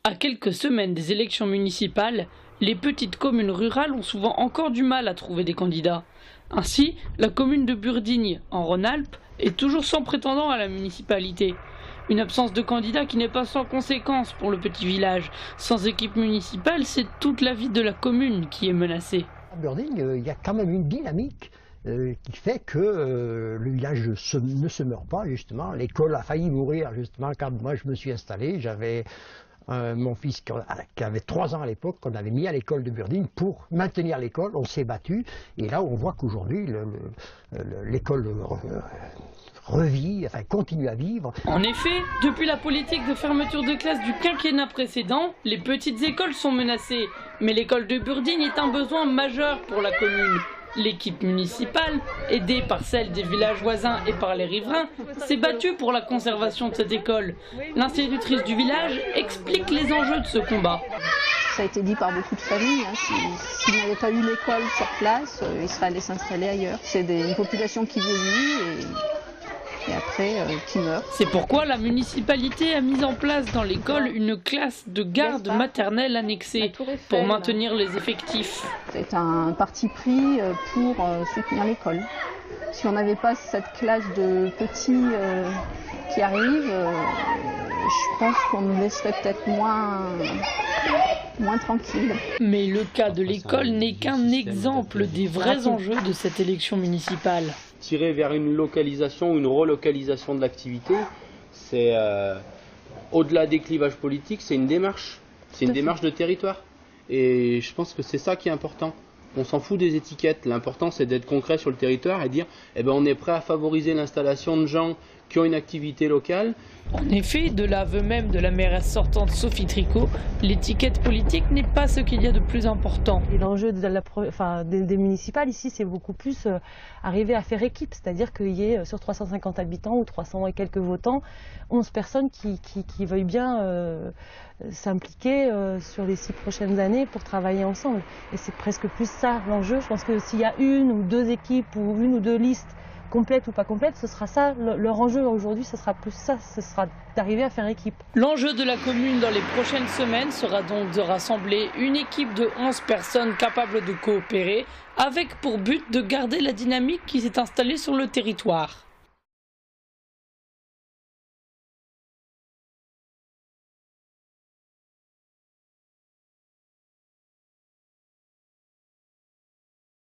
À quelques semaines des élections municipales, les petites communes rurales ont souvent encore du mal à trouver des candidats. Ainsi, la commune de Burdignes, en Rhône-Alpes, est toujours sans prétendant à la municipalité. Une absence de candidats qui n'est pas sans conséquence pour le petit village. Sans équipe municipale, c'est toute la vie de la commune qui est menacée. À Burdignes, il y a quand même une dynamique qui fait que le village ne se meurt pas, justement. L'école a failli mourir, justement, quand moi je me suis installé. J'avais mon fils qui avait 3 ans à l'époque, qu'on avait mis à l'école de Burdignes pour maintenir l'école. On s'est battu, et là on voit qu'aujourd'hui l'école revit, enfin continue à vivre. En effet, depuis la politique de fermeture de classe du quinquennat précédent, les petites écoles sont menacées. Mais l'école de Burdignes est un besoin majeur pour la commune. L'équipe municipale, aidée par celle des villages voisins et par les riverains, s'est battue pour la conservation de cette école. L'institutrice du village explique les enjeux de ce combat. Ça a été dit par beaucoup de familles, s'ils n'avaient pas eu l'école sur place, ils seraient allés s'installer ailleurs. C'est une population qui vieillit et après qui meurt. C'est pourquoi la municipalité a mis en place dans l'école une classe de garde maternelle annexée pour maintenir les effectifs. C'est un parti pris pour soutenir l'école. Si on n'avait pas cette classe de petits qui arrivent, je pense qu'on nous laisserait peut-être moins tranquille. Mais le cas de l'école n'est qu'un exemple des vrais enjeux de cette élection municipale. Tirer vers une localisation ou une relocalisation de l'activité, c'est au-delà des clivages politiques, c'est une démarche. C'est une démarche de territoire. Et je pense que c'est ça qui est important. On s'en fout des étiquettes. L'important, c'est d'être concret sur le territoire et dire on est prêt à favoriser l'installation de gens qui ont une activité locale. En effet, de l'aveu même de la mairesse sortante Sophie Tricot, l'étiquette politique n'est pas ce qu'il y a de plus important. L'enjeu des municipales ici, c'est beaucoup plus arriver à faire équipe, c'est-à-dire qu'il y ait sur 350 habitants ou 300 et quelques votants, 11 personnes qui veuillent bien s'impliquer sur les 6 prochaines années pour travailler ensemble. Et c'est presque plus ça l'enjeu. Je pense que s'il y a 1 ou 2 équipes ou 1 ou 2 listes complète ou pas complète, ce sera ça, leur enjeu aujourd'hui, ce sera plus ça, ce sera d'arriver à faire équipe. L'enjeu de la commune dans les prochaines semaines sera donc de rassembler une équipe de 11 personnes capables de coopérer, avec pour but de garder la dynamique qui s'est installée sur le territoire.